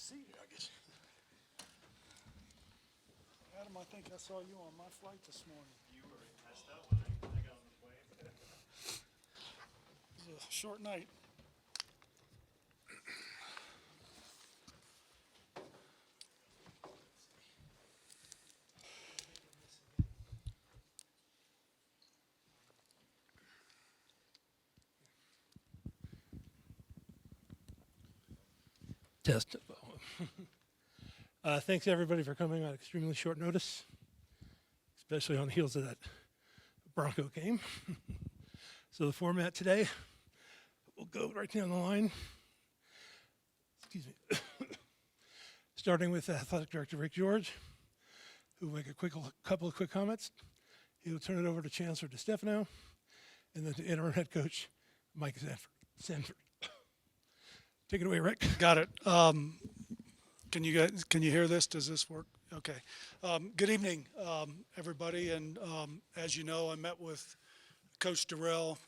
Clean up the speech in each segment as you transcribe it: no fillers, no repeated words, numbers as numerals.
seated, I guess. Adam, I think I saw you on my flight this morning. You were messed up when I got on the plane. It was a short night. Test. Thanks everybody for coming on extremely short notice, especially on the heels of that Bronco game. So the format today, we'll go right down the line. Excuse me. Starting with Athletic Director Rick George, who will make a couple of quick comments. He will turn it over to Chancellor DiStefano, and then to Interim Head Coach Mike Sanford. Take it away, Rick. Got it. Can you hear this? Does this work? Okay. Good evening, everybody. And as you know, I met with Coach Durrell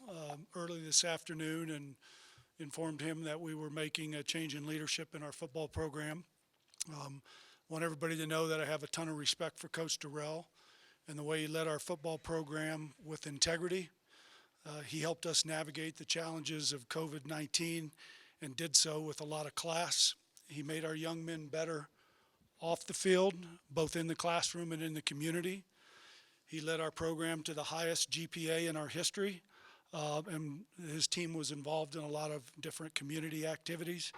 early this afternoon and informed him that we were making a change in leadership in our football program. Want everybody to know that I have a ton of respect for Coach Durrell and the way he led our football program with integrity. He helped us navigate the challenges of COVID-19 and did so with a lot of class. He made our young men better off the field, both in the classroom and in the community. He led our program to the highest GPA in our history, and his team was involved in a lot of different community activities.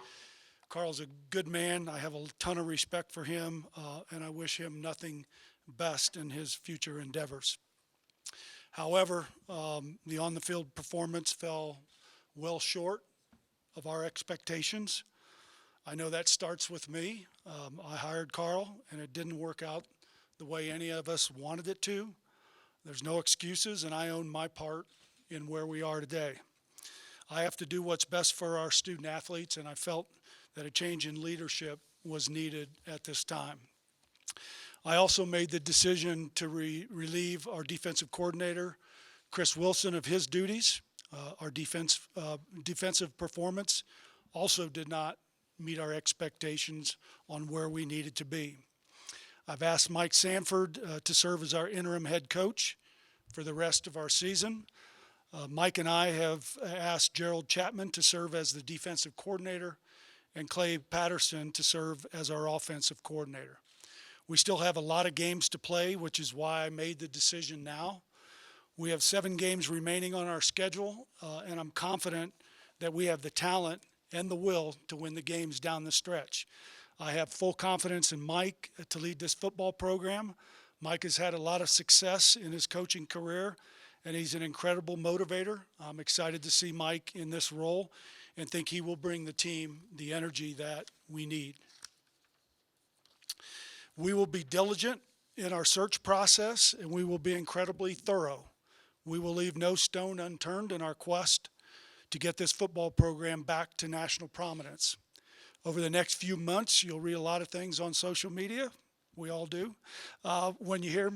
Carl's a good man. I have a ton of respect for him, and I wish him nothing best in his future endeavors. However, the on-the-field performance fell well short of our expectations. I know that starts with me. I hired Carl, and it didn't work out the way any of us wanted it to. There's no excuses, and I own my part in where we are today. I have to do what's best for our student athletes, and I felt that a change in leadership was needed at this time. I also made the decision to relieve our defensive coordinator, Chris Wilson, of his duties. Our defensive performance also did not meet our expectations on where we needed to be. I've asked Mike Sanford to serve as our interim head coach for the rest of our season. Mike and I have asked Gerald Chapman to serve as the defensive coordinator and Clay Patterson to serve as our offensive coordinator. We still have a lot of games to play, which is why I made the decision now. We have 7 games remaining on our schedule, and I'm confident that we have the talent and the will to win the games down the stretch. I have full confidence in Mike to lead this football program. Mike has had a lot of success in his coaching career, and he's an incredible motivator. I'm excited to see Mike in this role and think he will bring the team the energy that we need. We will be diligent in our search process, and we will be incredibly thorough. We will leave no stone unturned in our quest to get this football program back to national prominence. Over the next few months, you'll read a lot of things on social media. We all do. When you hear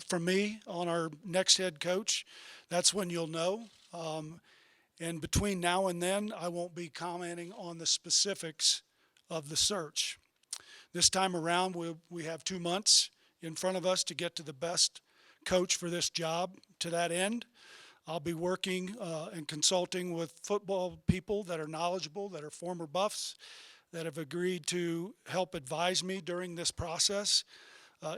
from me on our next head coach, that's when you'll know. And between now and then, I won't be commenting on the specifics of the search. This time around, we have 2 months in front of us to get to the best coach for this job. To that end, I'll be working and consulting with football people that are knowledgeable, that are former Buffs, that have agreed to help advise me during this process,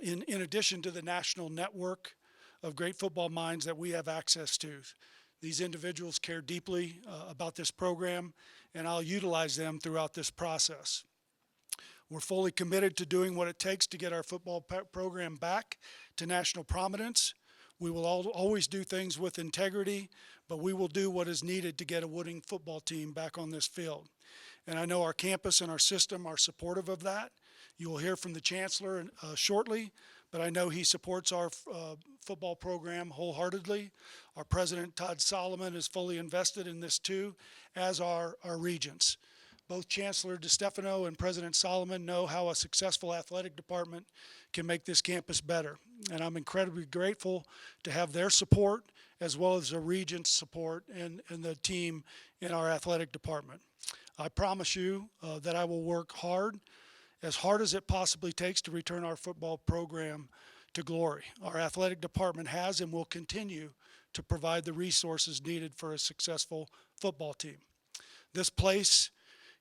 in addition to the national network of great football minds that we have access to. These individuals care deeply about this program, and I'll utilize them throughout this process. We're fully committed to doing what it takes to get our football program back to national prominence. We will always do things with integrity, but we will do what is needed to get a winning football team back on this field. And I know our campus and our system are supportive of that. You will hear from the Chancellor shortly, but I know he supports our football program wholeheartedly. Our President, Todd Solomon, is fully invested in this too, as are our regents. Both Chancellor DiStefano and President Solomon know how a successful athletic department can make this campus better. And I'm incredibly grateful to have their support as well as the regent's support and the team in our athletic department. I promise you that I will work hard as hard as it possibly takes to return our football program to glory. Our athletic department has and will continue to provide the resources needed for a successful football team. This place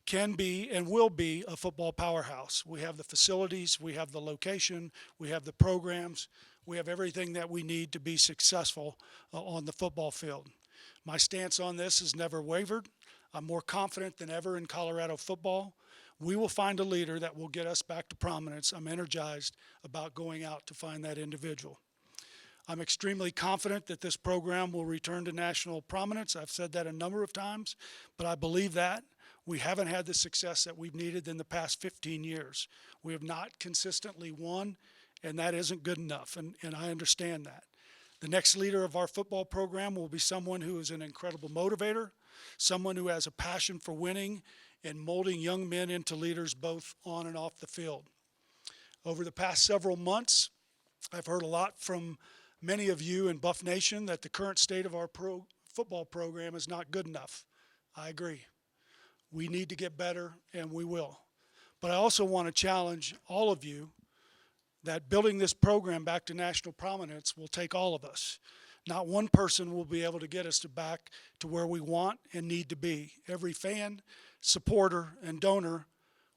can be and will be a football powerhouse. We have the facilities, we have the location, we have the programs, we have everything that we need to be successful on the football field. My stance on this has never wavered. I'm more confident than ever in Colorado football. We will find a leader that will get us back to prominence. I'm energized about going out to find that individual. I'm extremely confident that this program will return to national prominence. I've said that a number of times, but I believe that. We haven't had the success that we've needed in the past 15 years. We have not consistently won, and that isn't good enough, and I understand that. The next leader of our football program will be someone who is an incredible motivator, someone who has a passion for winning and molding young men into leaders both on and off the field. Over the past several months, I've heard a lot from many of you in Buff Nation that the current state of our football program is not good enough. I agree. We need to get better, and we will. But I also want to challenge all of you that building this program back to national prominence will take all of us. Not one person will be able to get us back to where we want and need to be. Every fan, supporter, and donor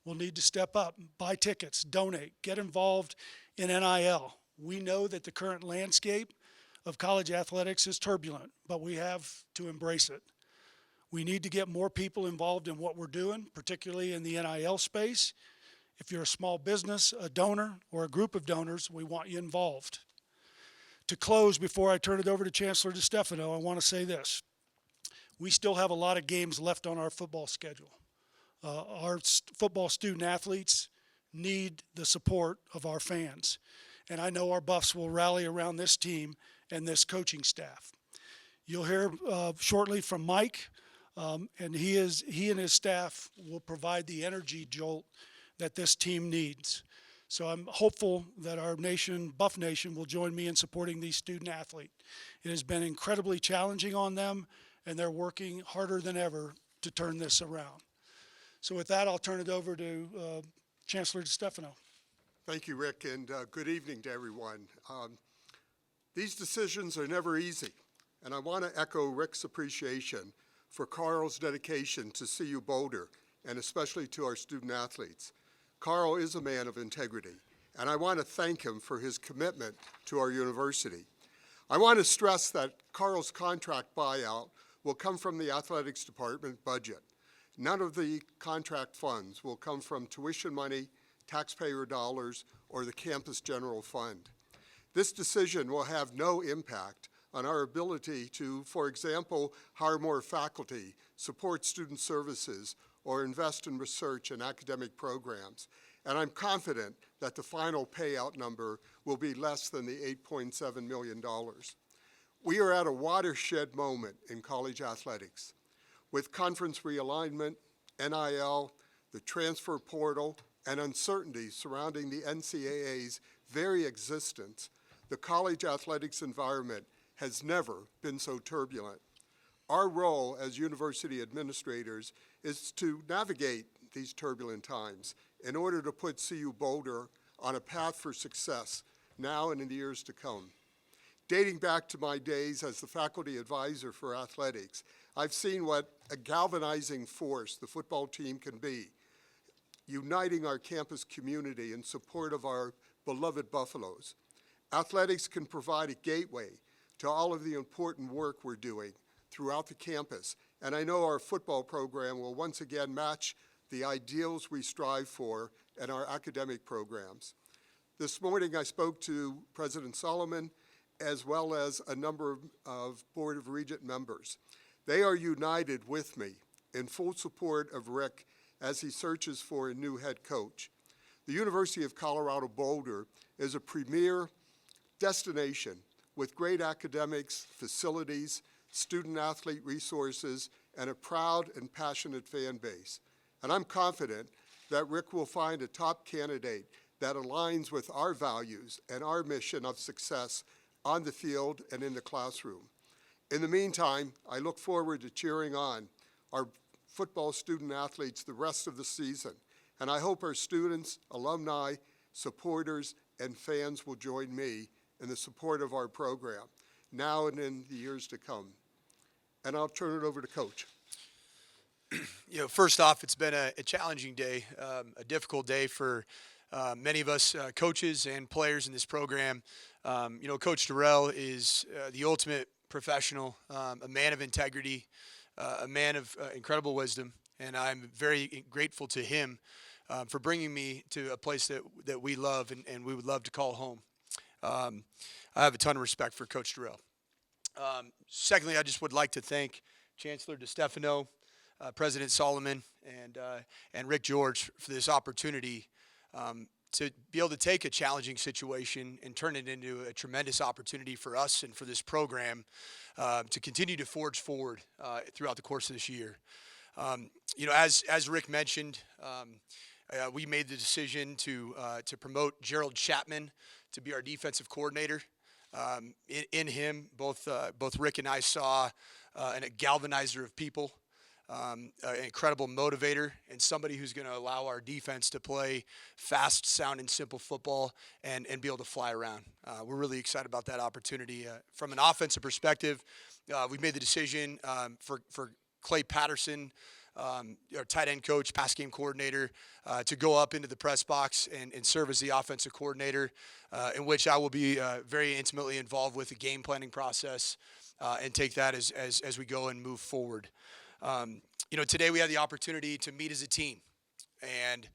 will need to step up, buy tickets, donate, get involved in NIL. We know that the current landscape of college athletics is turbulent, but we have to embrace it. We need to get more people involved in what we're doing, particularly in the NIL space. If you're a small business, a donor, or a group of donors, we want you involved. To close, before I turn it over to Chancellor DiStefano, I want to say this. We still have a lot of games left on our football schedule. Our football student athletes need the support of our fans. And I know our Buffs will rally around this team and this coaching staff. You'll hear shortly from Mike, and he and his staff will provide the energy jolt that this team needs. So I'm hopeful that our nation, Buff Nation, will join me in supporting these student athletes. It has been incredibly challenging on them, and they're working harder than ever to turn this around. So with that, I'll turn it over to Chancellor DiStefano. Thank you, Rick, and good evening to everyone. These decisions are never easy, and I want to echo Rick's appreciation for Carl's dedication to CU Boulder, and especially to our student athletes. Carl is a man of integrity, and I want to thank him for his commitment to our university. I want to stress that Carl's contract buyout will come from the athletics department budget. None of the contract funds will come from tuition money, taxpayer dollars, or the campus general fund. This decision will have no impact on our ability to, for example, hire more faculty, support student services, or invest in research and academic programs. And I'm confident that the final payout number will be less than the $8.7 million. We are at a watershed moment in college athletics. With conference realignment, NIL, the transfer portal, and uncertainty surrounding the NCAA's very existence, the college athletics environment has never been so turbulent. Our role as university administrators is to navigate these turbulent times in order to put CU Boulder on a path for success now and in the years to come. Dating back to my days as the faculty advisor for athletics, I've seen what a galvanizing force the football team can be, uniting our campus community in support of our beloved Buffaloes. Athletics can provide a gateway to all of the important work we're doing throughout the campus, and I know our football program will once again match the ideals we strive for in our academic programs. This morning I spoke to President Solomon as well as a number of Board of Regent members. They are united with me in full support of Rick as he searches for a new head coach. The University of Colorado Boulder is a premier destination with great academics, facilities, student-athlete resources, and a proud and passionate fan base. And I'm confident that Rick will find a top candidate that aligns with our values and our mission of success on the field and in the classroom. In the meantime, I look forward to cheering on our football student athletes the rest of the season, And I hope our students, alumni, supporters, and fans will join me in the support of our program, now and in the years to come. And I'll turn it over to Coach. First off, it's been a challenging day, a difficult day for many of us coaches and players in this program. Coach Durrell is the ultimate professional, a man of integrity, a man of incredible wisdom, and I'm very grateful to him for bringing me to a place that we love and we would love to call home. I have a ton of respect for Coach Durrell. Secondly, I just would like to thank Chancellor DiStefano, President Solomon, and Rick George for this opportunity to be able to take a challenging situation and turn it into a tremendous opportunity for us and for this program to continue to forge forward throughout the course of this year. As Rick mentioned, we made the decision to promote Gerald Chapman to be our defensive coordinator. In him, both Rick and I saw a galvanizer of people, an incredible motivator, and somebody who's going to allow our defense to play fast, sound, and simple football and be able to fly around. We're really excited about that opportunity. From an offensive perspective, we've made the decision for Clay Patterson, our tight end coach, pass game coordinator, to go up into the press box and serve as the offensive coordinator, in which I will be very intimately involved with the game planning process and take that as we go and move forward. Today we had the opportunity to meet as a team, and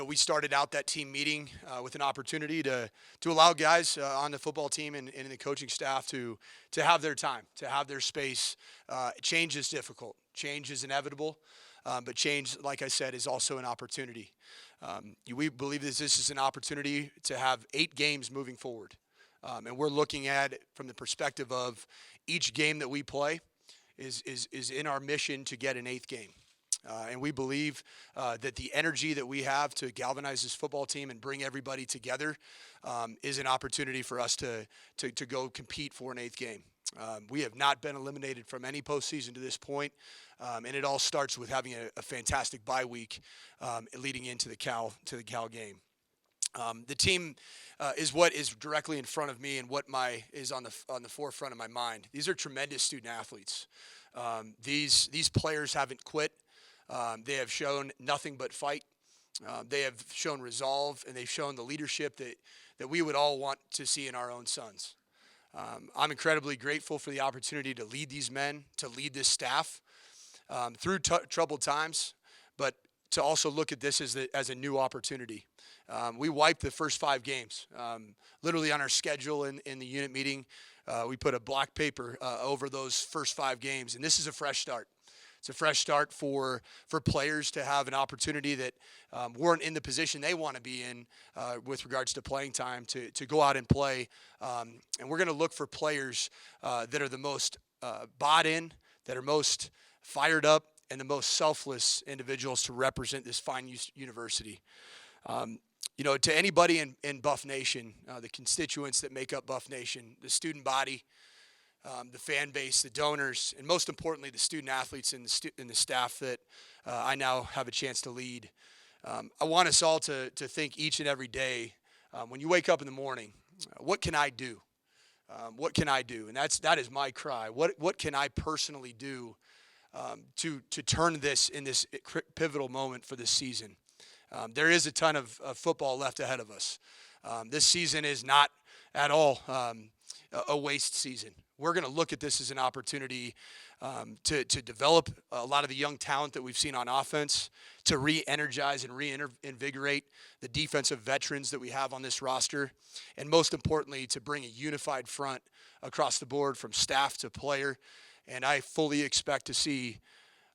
we started out that team meeting with an opportunity to allow guys on the football team and the coaching staff to have their time, to have their space. Change is difficult. Change is inevitable, but change, like I said, is also an opportunity. We believe that this is an opportunity to have 8 games moving forward, and we're looking at it from the perspective of each game that we play is in our mission to get an 8th game. And we believe that the energy that we have to galvanize this football team and bring everybody together is an opportunity for us to go compete for an 8th game. We have not been eliminated from any postseason to this point, and it all starts with having a fantastic bye week leading into the Cal game. The team is what is directly in front of me and what is on the forefront of my mind. These are tremendous student athletes. These players haven't quit. They have shown nothing but fight. They have shown resolve, and they've shown the leadership that we would all want to see in our own sons. I'm incredibly grateful for the opportunity to lead these men, to lead this staff through troubled times, but to also look at this as a new opportunity. We wiped the first 5 games. Literally on our schedule in the unit meeting, we put a black paper over those first 5 games, and this is a fresh start. It's a fresh start for players to have an opportunity that weren't in the position they want to be in with regards to playing time to go out and play. And we're going to look for players that are the most bought in, that are most fired up, and the most selfless individuals to represent this fine university. To anybody in Buff Nation, the constituents that make up Buff Nation, the student body, the fan base, the donors, and most importantly, the student athletes and the staff that I now have a chance to lead. I want us all to think each and every day, when you wake up in the morning, what can I do? What can I do? And that is my cry. What can I personally do to turn this in this pivotal moment for this season? There is a ton of football left ahead of us. This season is not at all a waste season. We're going to look at this as an opportunity to develop a lot of the young talent that we've seen on offense, to re-energize and reinvigorate the defensive veterans that we have on this roster, and most importantly, to bring a unified front across the board from staff to player. And I fully expect to see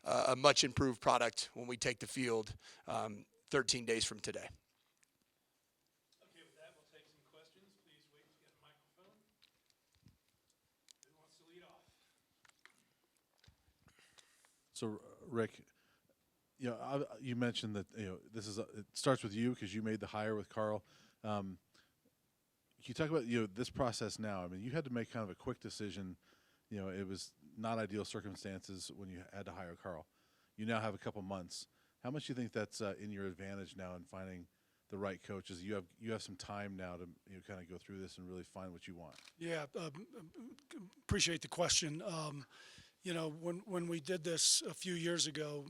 a much improved product when we take the field 13 days from today. Okay, with that, we'll take some questions. Please wait to get a microphone. Who wants to lead off? So, Rick, you mentioned that it starts with you because you made the hire with Carl. Can you talk about this process now? I mean, you had to make kind of a quick decision. It was not ideal circumstances when you had to hire Carl. You now have a couple months. How much do you think that's in your advantage now in finding the right coaches? You have some time now to kind of go through this and really find what you want. Yeah, appreciate the question. When we did this a few years ago,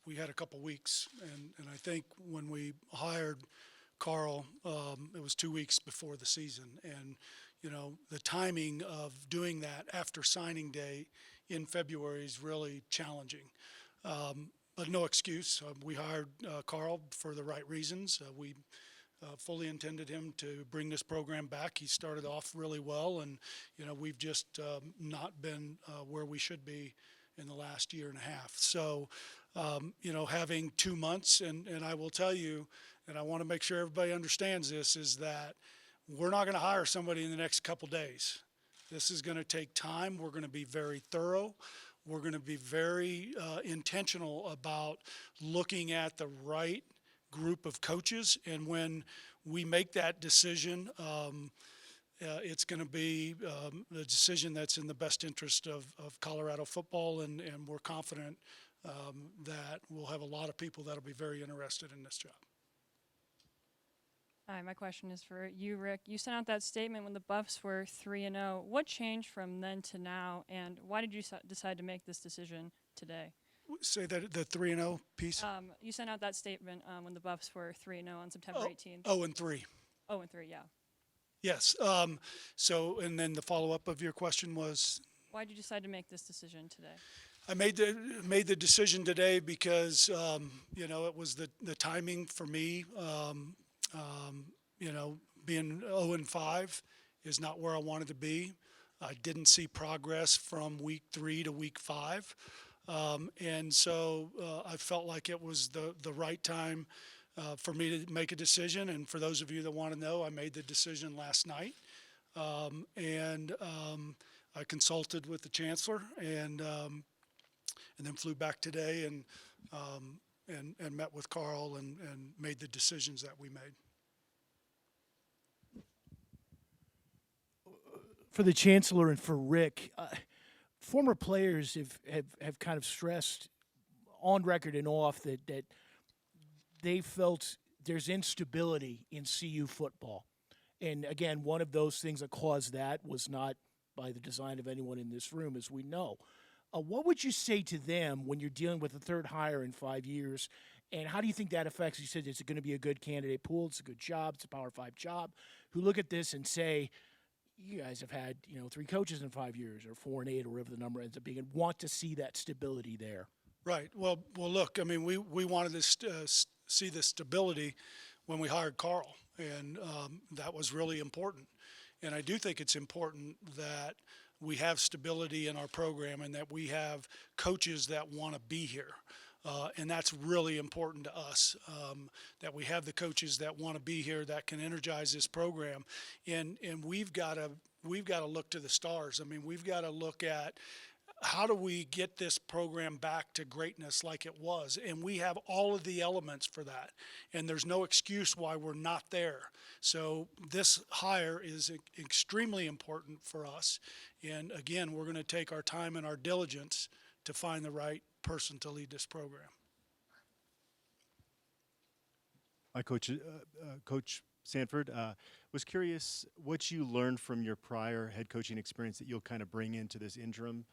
we had a couple weeks, and I think when we hired Carl, it was 2 weeks before the season, and the timing of doing that after signing day in February is really challenging. But no excuse. We hired Carl for the right reasons. We fully intended him to bring this program back. He started off really well, and we've just not been where we should be in the last year and a half. So, having 2 months, and I will tell you, and I want to make sure everybody understands this, is that we're not going to hire somebody in the next couple days. This is going to take time. We're going to be very thorough. We're going to be very intentional about looking at the right group of coaches, and when we make that decision, it's going to be the decision that's in the best interest of Colorado football, and we're confident that we'll have a lot of people that'll be very interested in this job. Hi, my question is for you, Rick. You sent out that statement when the Buffs were 3-0. What changed from then to now, and why did you decide to make this decision today? Say that the 3-0 piece. You sent out that statement when the Buffs were 3-0 on September 18th. 0-3. 0-3, yeah. Yes. So, and then the follow-up of your question was? Why did you decide to make this decision today? I made the decision today because it was the timing for me. Being 0-5 is not where I wanted to be. I didn't see progress from week 3 to week 5. And so I felt like it was the right time for me to make a decision. And for those of you that want to know, I made the decision last night. And I consulted with the Chancellor and then flew back today and met with Carl and made the decisions that we made. For the Chancellor and for Rick, former players have kind of stressed on record and off that they felt there's instability in CU football. And again, one of those things that caused that was not by the design of anyone in this room, as we know. What would you say to them when you're dealing with a third hire in 5 years? And how do you think that affects, you said it's going to be a good candidate pool, it's a good job, it's a Power 5 job, who look at this and say, you guys have had 3 coaches in 5 years, or 4 and 8, or whatever the number ends up being, and want to see that stability there. Right. Well, look. I mean, we wanted to see the stability when we hired Carl, and that was really important. And I do think it's important that we have stability in our program and that we have coaches that want to be here. And that's really important to us, that we have the coaches that want to be here, that can energize this program. And we've got to look to the stars. I mean, we've got to look at how do we get this program back to greatness like it was. And we have all of the elements for that. And there's no excuse why we're not there. So this hire is extremely important for us. And again, we're going to take our time and our diligence to find the right person to lead this program. Hi, Coach Sanford. Was curious what you learned from your prior head coaching experience that you'll kind of bring into this interim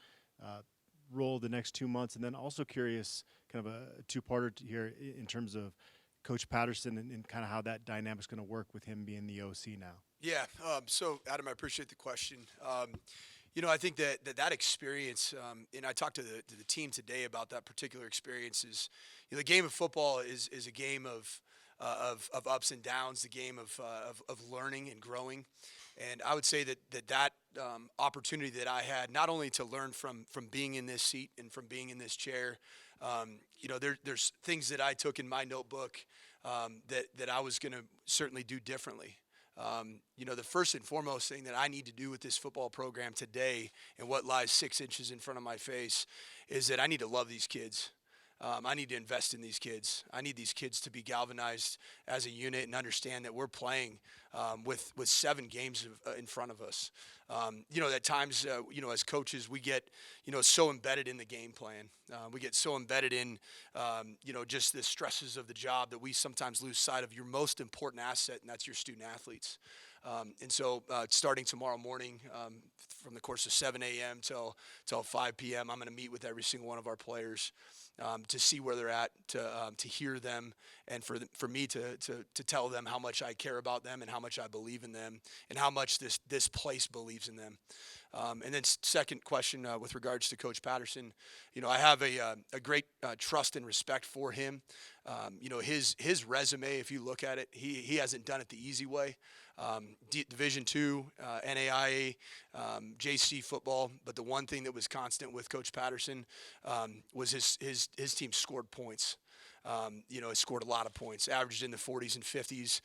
role the next 2 months, and then also curious, kind of a two-parter here in terms of Coach Patterson and kind of how that dynamic's going to work with him being the OC now. Yeah. So, Adam, I appreciate the question. I think that experience, and I talked to the team today about that particular experience. Is the game of football is a game of ups and downs, the game of learning and growing. And I would say that opportunity that I had, not only to learn from being in this seat and from being in this chair, there's things that I took in my notebook that I was going to certainly do differently. The first and foremost thing that I need to do with this football program today and what lies 6 inches in front of my face is that I need to love these kids. I need to invest in these kids. I need these kids to be galvanized as a unit and understand that we're playing with 7 games in front of us. At times, as coaches, we get, so embedded in the game plan. We get so embedded in, just the stresses of the job that we sometimes lose sight of your most important asset, and that's your student athletes. And so starting tomorrow morning, from the course of 7 a.m. till 5 p.m., I'm going to meet with every single one of our players to see where they're at, to hear them, and for me to tell them how much I care about them and how much I believe in them and how much this place believes in them. And then second question with regards to Coach Patterson, I have a great trust and respect for him. His resume, if you look at it, he hasn't done it the easy way. Division II, NAIA, JC football, but the one thing that was constant with Coach Patterson was his team scored points. It scored a lot of points, averaged in the 40s and 50s.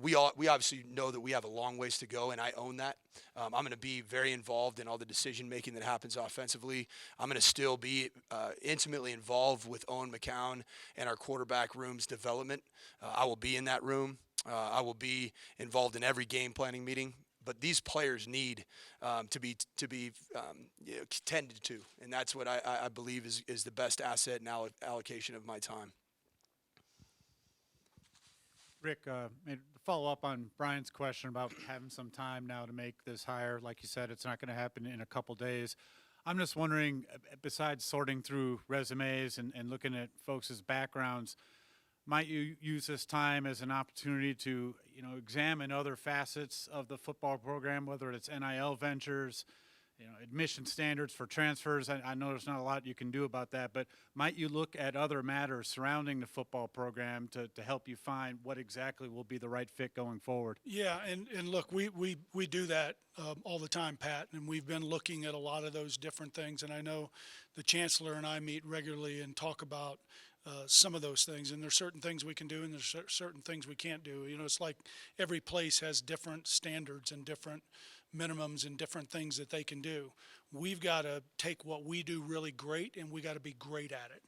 We obviously know that we have a long ways to go, and I own that. I'm going to be very involved in all the decision making that happens offensively. I'm going to still be intimately involved with Owen McCown and our quarterback room's development. I will be in that room. I will be involved in every game planning meeting. But these players need to be tended to, and that's what I believe is the best asset and allocation of my time. Rick, to follow up on Brian's question about having some time now to make this hire, like you said, it's not going to happen in a couple days. I'm just wondering, besides sorting through resumes and looking at folks' backgrounds, might you use this time as an opportunity to, examine other facets of the football program, whether it's NIL ventures, admission standards for transfers? I know there's not a lot you can do about that, but might you look at other matters surrounding the football program to help you find what exactly will be the right fit going forward? Yeah, and look, we do that all the time, Pat, and we've been looking at a lot of those different things, and I know the Chancellor and I meet regularly and talk about some of those things, and there's certain things we can do and there's certain things we can't do. It's like every place has different standards and different minimums and different things that they can do. We've got to take what we do really great, and we got to be great at it.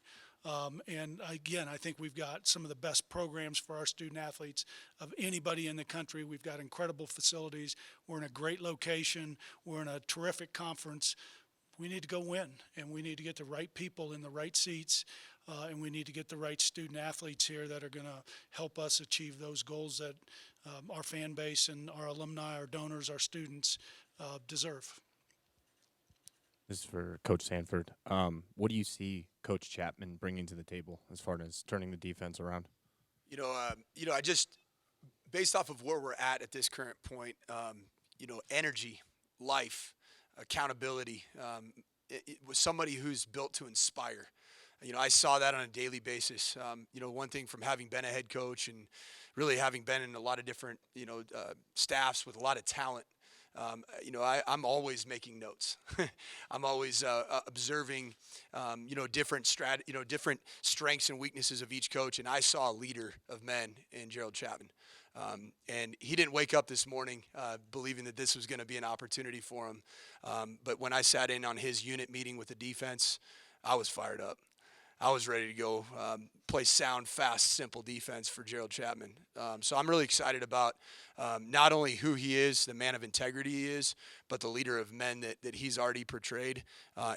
And again, I think we've got some of the best programs for our student athletes of anybody in the country. We've got incredible facilities. We're in a great location. We're in a terrific conference. We need to go win, and we need to get the right people in the right seats, and we need to get the right student athletes here that are going to help us achieve those goals that our fan base and our alumni, our donors, our students deserve. This is for Coach Sanford. What do you see Coach Chapman bringing to the table as far as turning the defense around? I just, based off of where we're at this current point, energy, life, accountability, it was somebody who's built to inspire. I saw that on a daily basis. One thing from having been a head coach and really having been in a lot of different, staffs with a lot of talent, I'm always making notes. I'm always observing, different different strengths and weaknesses of each coach. And I saw a leader of men in Gerald Chapman. And he didn't wake up this morning believing that this was going to be an opportunity for him. But when I sat in on his unit meeting with the defense, I was fired up. I was ready to go play sound, fast, simple defense for Gerald Chapman. So I'm really excited about not only who he is, the man of integrity he is, but the leader of men that he's already portrayed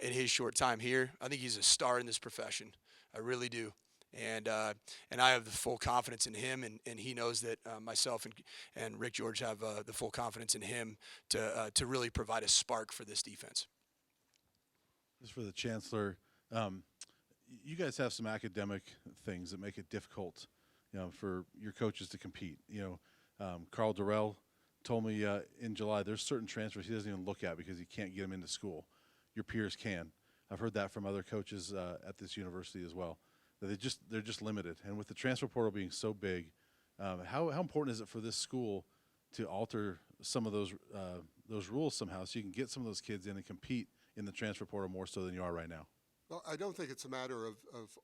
in his short time here. I think he's a star in this profession. I really do. And I have the full confidence in him, and he knows that myself and Rick George have the full confidence in him to really provide a spark for this defense. This is for the Chancellor. You guys have some academic things that make it difficult, for your coaches to compete. Carl Durrell told me in July there's certain transfers he doesn't even look at because he can't get them into school. Your peers can. I've heard that from other coaches at this university as well. They're just limited. And with the transfer portal being so big, how important is it for this school to alter some of those rules somehow so you can get some of those kids in and compete in the transfer portal more so than you are right now? Well, I don't think it's a matter of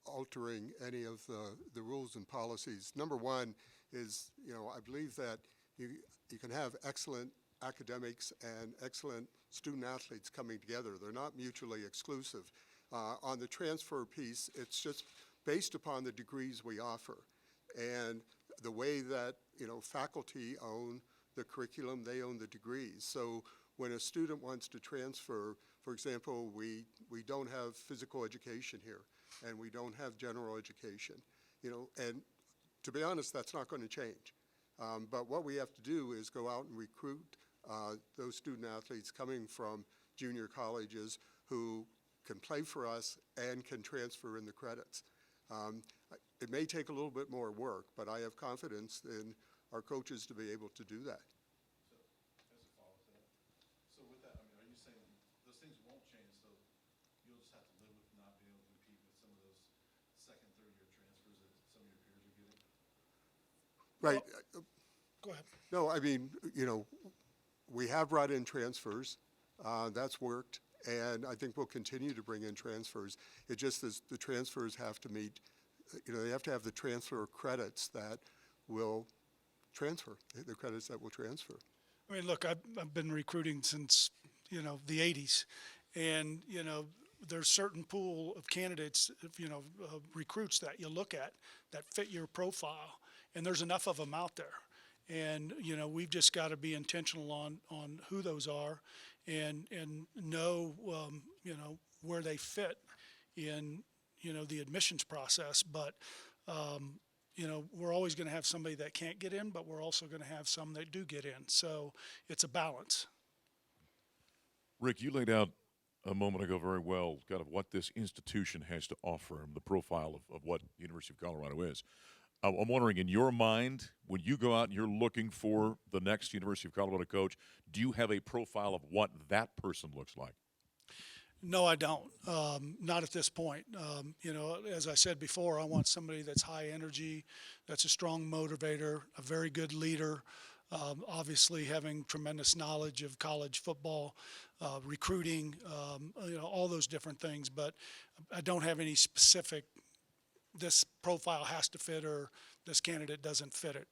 altering any of the rules and policies. Number one is, I believe that you can have excellent academics and excellent student athletes coming together. They're not mutually exclusive. On the transfer piece, it's just based upon the degrees we offer and the way that, faculty own the curriculum, they own the degrees. So when a student wants to transfer, for example, we don't have physical education here, and we don't have general education, and to be honest, that's not going to change. But what we have to do is go out and recruit those student athletes coming from junior colleges who can play for us and can transfer in the credits. It may take a little bit more work, but I have confidence in our coaches to be able to do that. As a follow-up to that, so with that, are you saying those things won't change, so you'll just have to live with not being able to compete with some of those second, third-year transfers that some of your peers are getting? Right. Go ahead. No, we have brought in transfers. That's worked, and I think we'll continue to bring in transfers. It just is the transfers have to meet, they have to have the transfer credits that will transfer, the credits that will transfer. I mean, look, I've been recruiting since, the 80s. And, there's certain pool of candidates, recruits that you look at that fit your profile. And there's enough of them out there. And, we've just got to be intentional on who those are and know, where they fit in, the admissions process. But, we're always going to have somebody that can't get in, but we're also going to have some that do get in. So it's a balance. Rick, you laid out a moment ago very well kind of what this institution has to offer and the profile of what the University of Colorado is. I'm wondering, in your mind, when you go out and you're looking for the next University of Colorado coach, do you have a profile of what that person looks like? No, I don't. Not at this point. As I said before, I want somebody that's high energy, that's a strong motivator, a very good leader, obviously having tremendous knowledge of college football, recruiting, all those different things. But I don't have any specific, this profile has to fit or this candidate doesn't fit it.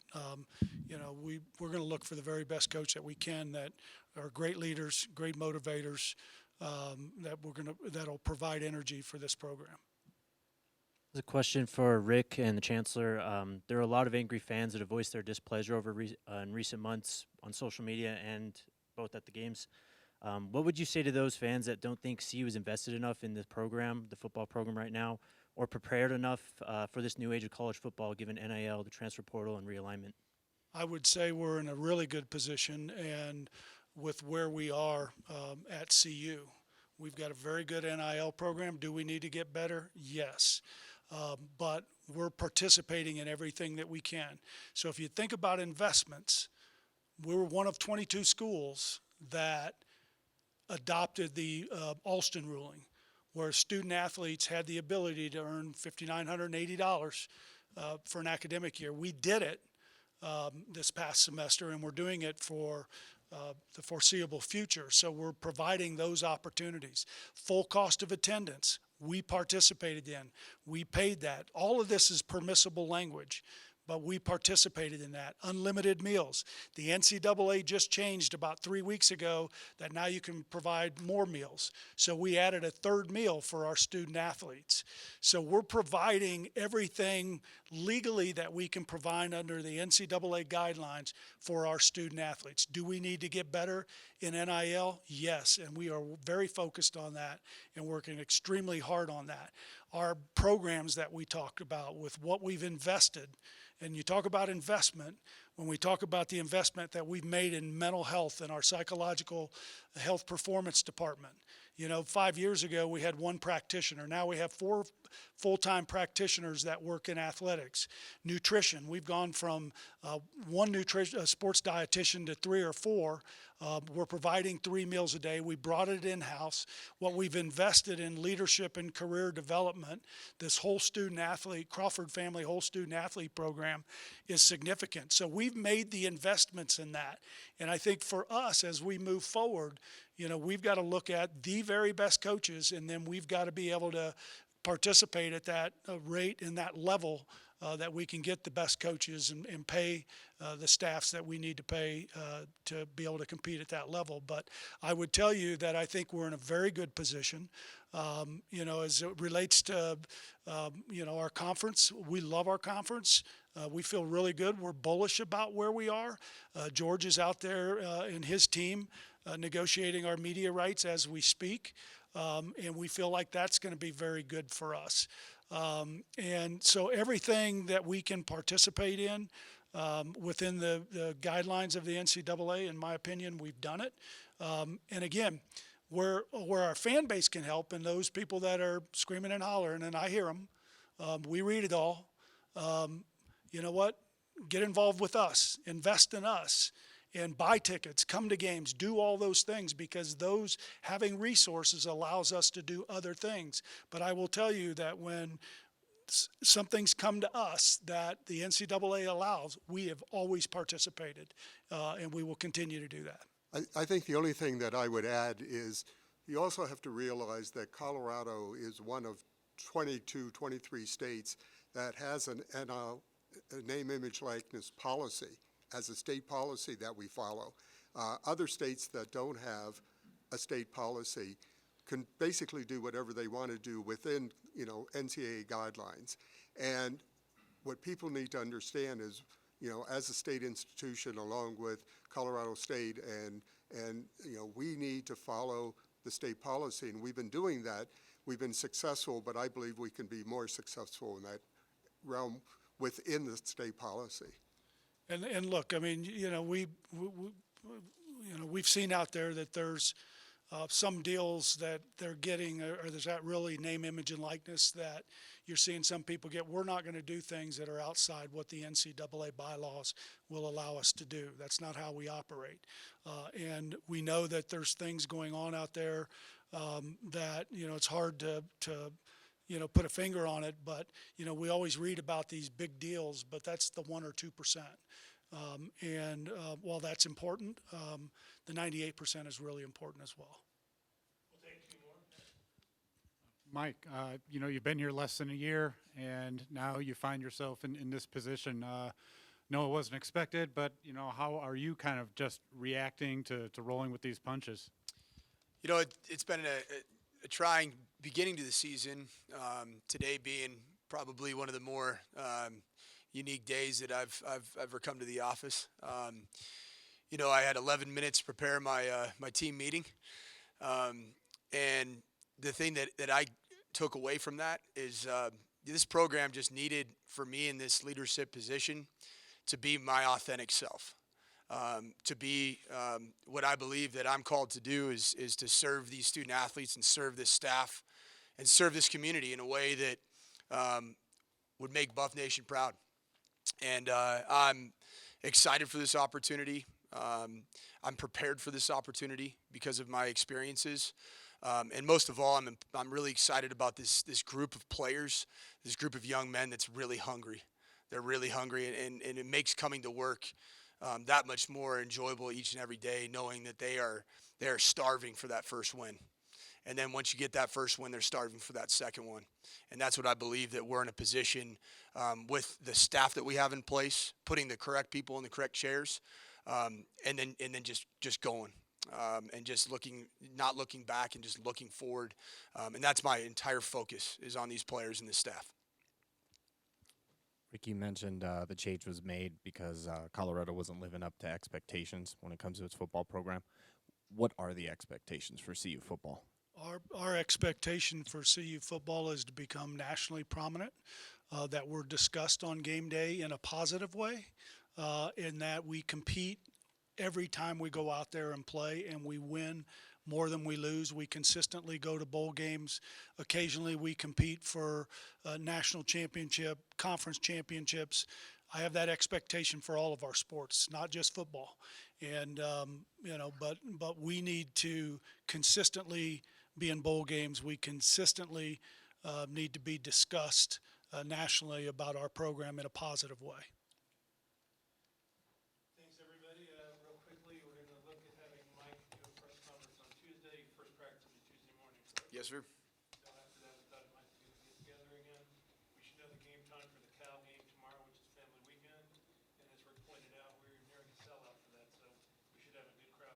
We're going to look for the very best coach that we can, that are great leaders, great motivators, that'll provide energy for this program. There's a question for Rick and the Chancellor. There are a lot of angry fans that have voiced their displeasure over in recent months on social media and both at the games. What would you say to those fans that don't think CU is invested enough in the program, the football program right now, or prepared enough for this new age of college football given NIL, the transfer portal, and realignment? I would say we're in a really good position, and with where we are at CU. We've got a very good NIL program. Do we need to get better? Yes. But we're participating in everything that we can. So if you think about investments, we were one of 22 schools that adopted the Alston ruling, where student athletes had the ability to earn $5,980 for an academic year. We did it this past semester, and we're doing it for the foreseeable future. So we're providing those opportunities. Full cost of attendance, we participated in. We paid that. All of this is permissible language, but we participated in that. Unlimited meals. The NCAA just changed about 3 weeks ago that now you can provide more meals. So we added a third meal for our student athletes. So we're providing everything legally that we can provide under the NCAA guidelines for our student athletes. Do we need to get better in NIL? Yes, and we are very focused on that and working extremely hard on that. Our programs that we talked about with what we've invested, and you talk about investment, when we talk about the investment that we've made in mental health and our psychological health performance department. 5 years ago we had one practitioner. Now we have 4 full-time practitioners that work in athletics. Nutrition, we've gone from one sports dietitian to 3 or 4. We're providing 3 meals a day. We brought it in-house. What we've invested in leadership and career development, this whole student athlete, Crawford Family Whole Student Athlete Program is significant. So we've made the investments in that. And I think for us, as we move forward, we've got to look at the very best coaches, and then we've got to be able to participate at that rate and that level that we can get the best coaches and pay the staffs that we need to pay to be able to compete at that level. But I would tell you that I think we're in a very good position. As it relates to, our conference, we love our conference. We feel really good. We're bullish about where we are. George is out there and his team negotiating our media rights as we speak. And we feel like that's going to be very good for us. And so everything that we can participate in within the guidelines of the NCAA, in my opinion, we've done it. And again, where our fan base can help, and those people that are screaming and hollering, and I hear them, we read it all. You know what? Get involved with us, invest in us, and buy tickets, come to games, do all those things, because those having resources allows us to do other things. But I will tell you that when some things come to us that the NCAA allows, we have always participated, and we will continue to do that. I think the only thing that I would add is you also have to realize that Colorado is one of 22, 23 states that has a name, image, likeness policy as a state policy that we follow. Other states that don't have a state policy can basically do whatever they want to do within, NCAA guidelines. And what people need to understand is, as a state institution, along with Colorado State, and we need to follow the state policy, and we've been doing that. We've been successful, but I believe we can be more successful in that realm within the state policy. And look, I mean, we've seen out there that there's some deals that they're getting, or there's that really name, image, and likeness that you're seeing some people get. We're not going to do things that are outside what the NCAA bylaws will allow us to do. That's not how we operate. And we know that there's things going on out there that, it's hard to put a finger on it, but, we always read about these big deals, but that's the 1 or 2%. And while that's important, the 98% is really important as well. Mike, you've been here less than a year, and now you find yourself in this position. No, it wasn't expected, but, how are you kind of just reacting to rolling with these punches? It's been a trying beginning to the season. Today being probably one of the more unique days that I've ever come to the office. I had 11 minutes to prepare my team meeting, and the thing that I took away from that is this program just needed, for me in this leadership position, to be my authentic self. To be what I believe that I'm called to do is to serve these student athletes and serve this staff and serve this community in a way that would make Buff Nation proud. And I'm excited for this opportunity. I'm prepared for this opportunity because of my experiences. And most of all, I'm really excited about this group of players, this group of young men that's really hungry. They're really hungry, and it makes coming to work that much more enjoyable each and every day, knowing that they are starving for that first win. And then once you get that first win, they're starving for that second one. And that's what I believe, that we're in a position with the staff that we have in place, putting the correct people in the correct chairs, and then just going. And just not looking back and just looking forward. And that's my entire focus, is on these players and this staff. Rick, you mentioned the change was made because Colorado wasn't living up to expectations when it comes to its football program. What are the expectations for CU football? Our expectation for CU football is to become nationally prominent, that we're discussed on game day in a positive way, in that we compete every time we go out there and play, and we win more than we lose. We consistently go to bowl games. Occasionally we compete for a national championship, conference championships. I have that expectation for all of our sports, not just football. And, but we need to consistently be in bowl games. We consistently need to be discussed nationally about our program in a positive way. Thanks, everybody. Real quickly, we're going to look at having Mike do a press conference on Tuesday. First practice is Tuesday morning. Yes, sir.